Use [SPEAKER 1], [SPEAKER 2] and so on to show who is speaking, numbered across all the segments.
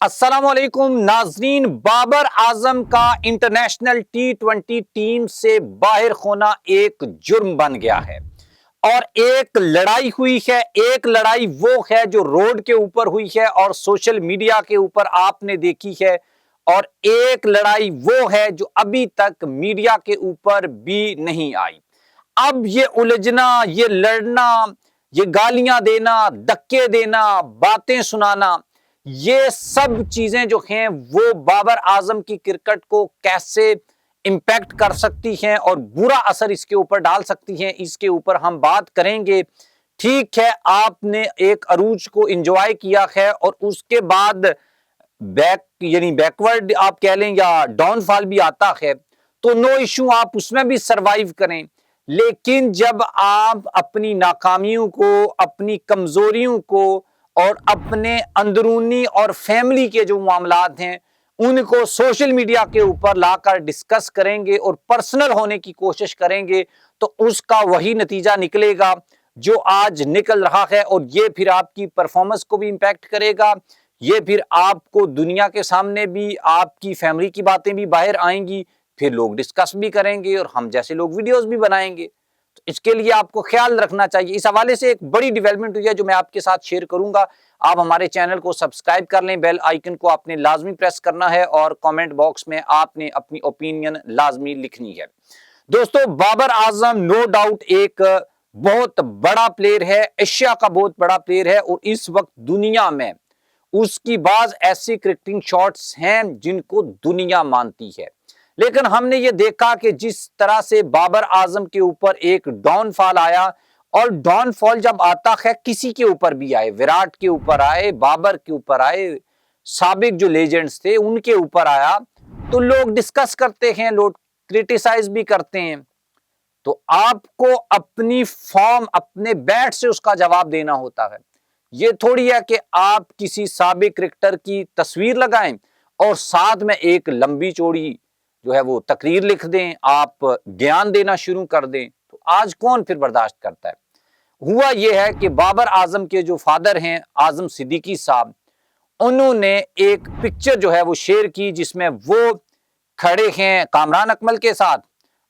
[SPEAKER 1] السلام علیکم ناظرین، بابر اعظم کا انٹرنیشنل T20 ٹیم سے باہر ہونا ایک جرم بن گیا ہے اور ایک لڑائی ہوئی ہے۔ ایک لڑائی وہ ہے جو روڈ کے اوپر ہوئی ہے اور سوشل میڈیا کے اوپر آپ نے دیکھی ہے، اور ایک لڑائی وہ ہے جو ابھی تک میڈیا کے اوپر بھی نہیں آئی۔ اب یہ الجھنا، یہ لڑنا، یہ گالیاں دینا، دھکے دینا، باتیں سنانا، یہ سب چیزیں جو ہیں وہ بابر اعظم کی کرکٹ کو کیسے امپیکٹ کر سکتی ہیں اور برا اثر اس کے اوپر ڈال سکتی ہیں، اس کے اوپر ہم بات کریں گے۔ ٹھیک ہے، آپ نے ایک عروج کو انجوائے کیا ہے اور اس کے بعد بیکورڈ آپ کہہ لیں یا ڈاؤن فال بھی آتا ہے، تو نو ایشو، آپ اس میں بھی سروائیو کریں۔ لیکن جب آپ اپنی ناکامیوں کو، اپنی کمزوریوں کو اور اپنے اندرونی اور فیملی کے جو معاملات ہیں ان کو سوشل میڈیا کے اوپر لا کر ڈسکس کریں گے اور پرسنل ہونے کی کوشش کریں گے، تو اس کا وہی نتیجہ نکلے گا جو آج نکل رہا ہے، اور یہ پھر آپ کی پرفارمنس کو بھی امپیکٹ کرے گا۔ یہ پھر آپ کو دنیا کے سامنے بھی، آپ کی فیملی کی باتیں بھی باہر آئیں گی، پھر لوگ ڈسکس بھی کریں گے اور ہم جیسے لوگ ویڈیوز بھی بنائیں گے۔ تو اس کے لیے آپ کو خیال رکھنا چاہیے۔ اس حوالے سے ایک بڑی ڈیولپمنٹ ہوئی ہے جو میں آپ کے ساتھ شیئر کروں گا۔ آپ ہمارے چینل کو سبسکرائب کر لیں، بیل آئیکن کو آپ نے لازمی پریس کرنا ہے اور کامنٹ باکس میں آپ نے اپنی اوپینین لازمی لکھنی ہے۔ دوستو، بابر اعظم نو ڈاؤٹ ایک بہت بڑا پلیئر ہے، ایشیا کا بہت بڑا پلیئر ہے، اور اس وقت دنیا میں اس کی بعض ایسی کرکٹنگ شاٹس ہیں جن کو دنیا مانتی ہے۔ لیکن ہم نے یہ دیکھا کہ جس طرح سے بابر اعظم کے اوپر ایک ڈاؤن فال آیا، اور ڈاؤن فال جب آتا ہے کسی کے اوپر بھی آئے، وراٹ کے اوپر آئے، بابر کے اوپر آئے، سابق جو لیجنڈز تھے ان کے اوپر آیا، تو لوگ ڈسکس کرتے ہیں، لوگ کریٹیسائز بھی کرتے ہیں۔ تو آپ کو اپنی فارم، اپنے بیٹ سے اس کا جواب دینا ہوتا ہے۔ یہ تھوڑی ہے کہ آپ کسی سابق کرکٹر کی تصویر لگائیں اور ساتھ میں ایک لمبی چوڑی جو ہے وہ تقریر لکھ دیں، آپ گیان دینا شروع کر دیں، تو آج کون پھر برداشت کرتا ہے؟ ہوا یہ ہے کہ بابر اعظم کے جو فادر ہیں اعظم صدیقی صاحب، انہوں نے ایک پکچر جو ہے وہ شیئر کی جس میں وہ کھڑے ہیں کامران اکمل کے ساتھ،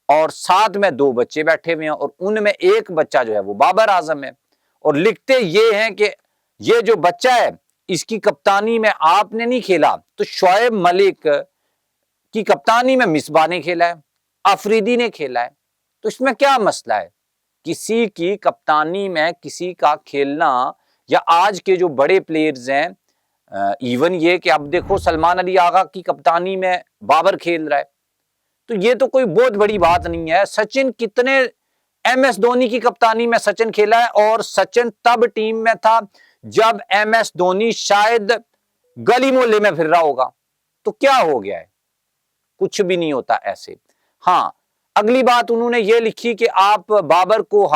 [SPEAKER 1] اور ساتھ میں دو بچے بیٹھے ہوئے ہیں، اور ان میں ایک بچہ جو ہے وہ بابر اعظم ہے، اور لکھتے یہ ہیں کہ یہ جو بچہ ہے اس کی کپتانی میں آپ نے نہیں کھیلا، تو شعیب ملک کی کپتانی میں مصباح نے کھیلا ہے، افریدی نے کھیلا ہے، تو اس میں کیا مسئلہ ہے؟ کسی کی کپتانی میں کسی کا کھیلنا، یا آج کے جو بڑے پلیئرز ہیں، ایون یہ کہ اب دیکھو سلمان علی آغا کی کپتانی میں بابر کھیل رہا ہے، تو یہ تو کوئی بہت بڑی بات نہیں ہے۔ سچن کتنے ایم ایس دھونی کی کپتانی میں سچن کھیلا ہے، اور سچن تب ٹیم میں تھا جب ایم ایس دھونی شاید گلی محلے میں پھر رہا ہوگا، تو کیا ہو گیا ہے؟ کچھ بھی نہیں ہوتا ایسے۔ ہاں، اگلی بات انہوں نے یہ لکھی کہ آپ بابر کو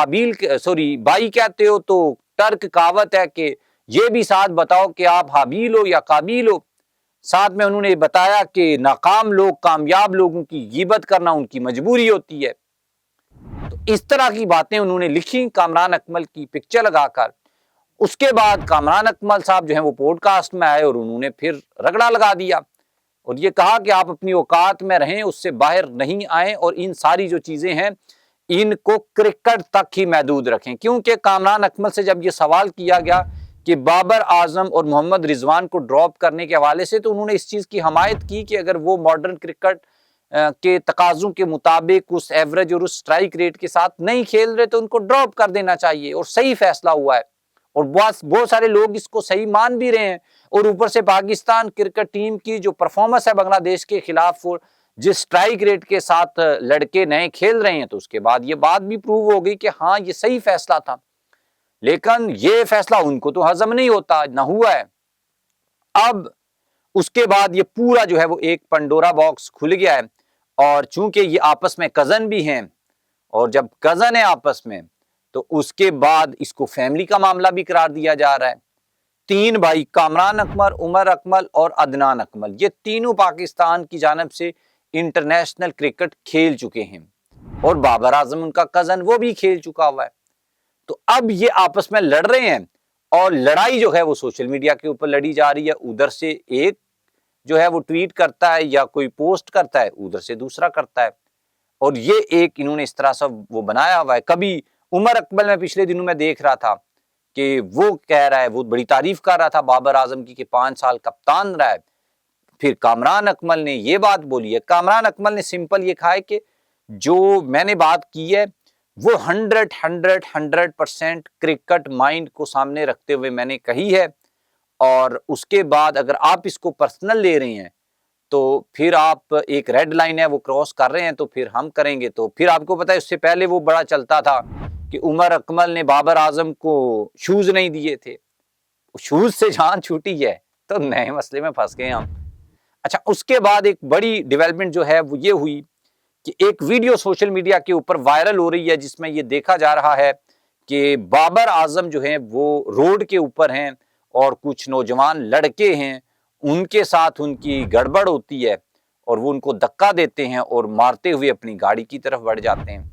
[SPEAKER 1] بائی کہتے ہو، تو ترک کہاوت ہے کہ یہ بھی ساتھ بتاؤ کہ آپ حابیل ہو یا قابیل ہو۔ ساتھ میں انہوں نے بتایا کہ ناکام لوگ کامیاب لوگوں کی غیبت کرنا ان کی مجبوری ہوتی ہے۔ تو اس طرح کی باتیں انہوں نے لکھی کامران اکمل کی پکچر لگا کر۔ اس کے بعد کامران اکمل صاحب جو ہیں وہ پوڈ کاسٹ میں آئے اور انہوں نے پھر رگڑا لگا دیا اور یہ کہا کہ آپ اپنی اوقات میں رہیں، اس سے باہر نہیں آئیں، اور ان ساری جو چیزیں ہیں ان کو کرکٹ تک ہی محدود رکھیں۔ کیونکہ کامران اکمل سے جب یہ سوال کیا گیا کہ بابر اعظم اور محمد رضوان کو ڈراپ کرنے کے حوالے سے، تو انہوں نے اس چیز کی حمایت کی کہ اگر وہ ماڈرن کرکٹ کے تقاضوں کے مطابق اس ایوریج اور اس سٹرائک ریٹ کے ساتھ نہیں کھیل رہے تو ان کو ڈراپ کر دینا چاہیے، اور صحیح فیصلہ ہوا ہے، اور بہت سارے لوگ اس کو صحیح مان بھی رہے ہیں۔ اور اوپر سے پاکستان کرکٹ ٹیم کی جو پرفارمنس ہے بنگلہ دیش کے خلاف، جس سٹرائک ریٹ کے ساتھ لڑکے نئے کھیل رہے ہیں، تو اس کے بعد یہ بات بھی پروو ہو گئی کہ ہاں یہ صحیح فیصلہ تھا۔ لیکن یہ فیصلہ ان کو تو ہضم نہیں ہوتا، نہ ہوا ہے۔ اب اس کے بعد یہ پورا جو ہے وہ ایک پنڈورا باکس کھل گیا ہے، اور چونکہ یہ آپس میں کزن بھی ہیں، اور جب کزن ہے آپس میں تو اس کے بعد اس کو فیملی کا معاملہ بھی قرار دیا جا رہا ہے۔ تین بھائی کامران اکمل، عمر اکمل اور عدنان اکمل، یہ تینوں پاکستان کی جانب سے انٹرنیشنل کرکٹ کھیل چکے ہیں، اور بابر اعظم ان کا کزن وہ بھی کھیل چکا ہوا ہے۔ تو اب یہ آپس میں لڑ رہے ہیں، اور لڑائی جو ہے وہ سوشل میڈیا کے اوپر لڑی جا رہی ہے. ادھر سے ایک جو ہے وہ ٹویٹ کرتا ہے یا کوئی پوسٹ کرتا ہے, ادھر سے دوسرا کرتا ہے, اور یہ ایک انہوں نے اس طرح سے وہ بنایا ہوا ہے. کبھی عمر اکمل میں پچھلے دنوں میں دیکھ رہا تھا کہ وہ کہہ رہا ہے, وہ بڑی تعریف کر رہا تھا بابر اعظم کی کہ 5 سال کپتان رہا ہے. پھر کامران اکمل نے یہ بات بولی ہے. کامران اکمل نے سمپل یہ کہا ہے کہ جو میں نے بات کی ہے وہ 100% کرکٹ مائنڈ کو سامنے رکھتے ہوئے میں نے کہی ہے, اور اس کے بعد اگر آپ اس کو پرسنل لے رہے ہیں تو پھر آپ ایک ریڈ لائن ہے وہ کراس کر رہے ہیں, تو پھر ہم کریں گے. تو پھر آپ کو پتا ہے اس سے پہلے وہ بڑا چلتا تھا کہ عمر اکمل نے بابر اعظم کو شوز نہیں دیے تھے, شوز سے جان چھوٹی ہے, تو نئے مسئلے میں پھنس گئے ہم. اچھا, اس کے بعد ایک بڑی ڈیولپمنٹ جو ہے وہ یہ ہوئی کہ ایک ویڈیو سوشل میڈیا کے اوپر وائرل ہو رہی ہے جس میں یہ دیکھا جا رہا ہے کہ بابر اعظم جو ہیں وہ روڈ کے اوپر ہیں اور کچھ نوجوان لڑکے ہیں, ان کے ساتھ ان کی گڑبڑ ہوتی ہے اور وہ ان کو دھکا دیتے ہیں اور مارتے ہوئے اپنی گاڑی کی طرف بڑھ جاتے ہیں.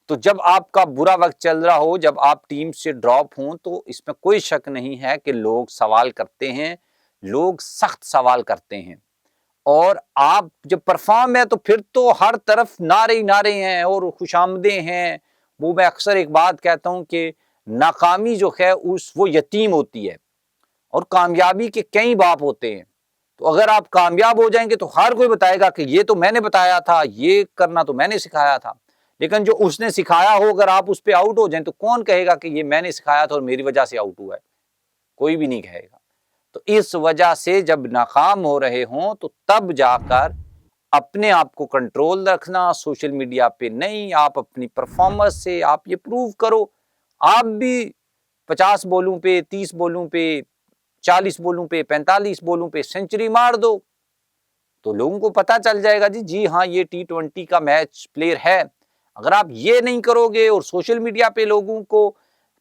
[SPEAKER 1] تو جب آپ کا برا وقت چل رہا ہو, جب آپ ٹیم سے ڈراپ ہوں, تو اس میں کوئی شک نہیں ہے کہ لوگ سوال کرتے ہیں, لوگ سخت سوال کرتے ہیں. اور آپ جب پرفارم ہے تو پھر تو ہر طرف نعرے ہی نعرے ہیں اور خوشامدیں ہیں. وہ میں اکثر ایک بات کہتا ہوں کہ ناکامی جو ہے وہ یتیم ہوتی ہے اور کامیابی کے کئی باپ ہوتے ہیں. تو اگر آپ کامیاب ہو جائیں گے تو ہر کوئی بتائے گا کہ یہ تو میں نے بتایا تھا, یہ کرنا تو میں نے سکھایا تھا. لیکن جو اس نے سکھایا ہو اگر آپ اس پہ آؤٹ ہو جائیں تو کون کہے گا کہ یہ میں نے سکھایا تھا اور میری وجہ سے آؤٹ ہوا ہے؟ کوئی بھی نہیں کہے گا. تو اس وجہ سے جب ناکام ہو رہے ہوں تو تب جا کر اپنے آپ کو کنٹرول رکھنا, سوشل میڈیا پہ نہیں, آپ اپنی پرفارمنس سے آپ یہ پروو کرو. آپ بھی 50 بولوں پہ, 30 بولوں پہ, 40 بولوں پہ, 45 بولوں پہ سینچری مار دو, تو لوگوں کو پتا چل جائے گا جی ہاں یہ T20 کا میچ پلیئر ہے. اگر آپ یہ نہیں کرو گے اور سوشل میڈیا پہ لوگوں کو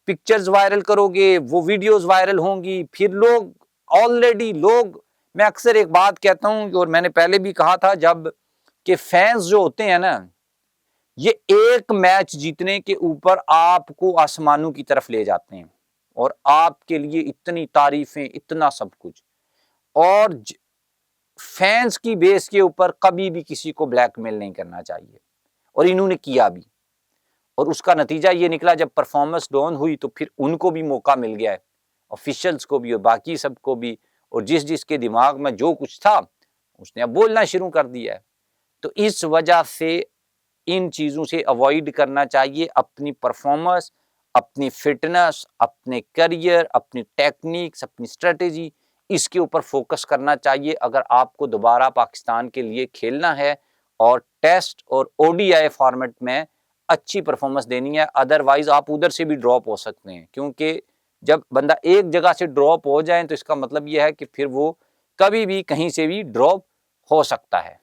[SPEAKER 1] پکچرز وائرل کرو گے, وہ ویڈیوز وائرل ہوں گی, پھر لوگ آلریڈی میں اکثر ایک بات کہتا ہوں اور میں نے پہلے بھی کہا تھا جب کہ فینز جو ہوتے ہیں نا, یہ ایک میچ جیتنے کے اوپر آپ کو آسمانوں کی طرف لے جاتے ہیں اور آپ کے لیے اتنی تعریفیں, اتنا سب کچھ, اور فینز کی بیس کے اوپر کبھی بھی کسی کو بلیک میل نہیں کرنا چاہیے, اور انہوں نے کیا بھی. اور اس کا نتیجہ یہ نکلا جب پرفارمنس ڈاؤن ہوئی تو پھر ان کو بھی موقع مل گیا ہے, آفیشلز کو بھی اور باقی سب کو بھی, اور جس کے دماغ میں جو کچھ تھا اس نے اب بولنا شروع کر دیا ہے. تو اس وجہ سے ان چیزوں سے اوائڈ کرنا چاہیے. اپنی پرفارمنس, اپنی فٹنس, اپنے کریئر, اپنی ٹیکنیکس, اپنی اسٹریٹجی, اس کے اوپر فوکس کرنا چاہیے اگر آپ کو دوبارہ پاکستان کے لیے کھیلنا ہے اور ٹیسٹ اور ODI فارمیٹ میں اچھی پرفارمنس دینی ہے. ادروائز آپ ادھر سے بھی ڈراپ ہو سکتے ہیں, کیونکہ جب بندہ ایک جگہ سے ڈراپ ہو جائے تو اس کا مطلب یہ ہے کہ پھر وہ کبھی بھی کہیں سے بھی ڈراپ ہو سکتا ہے.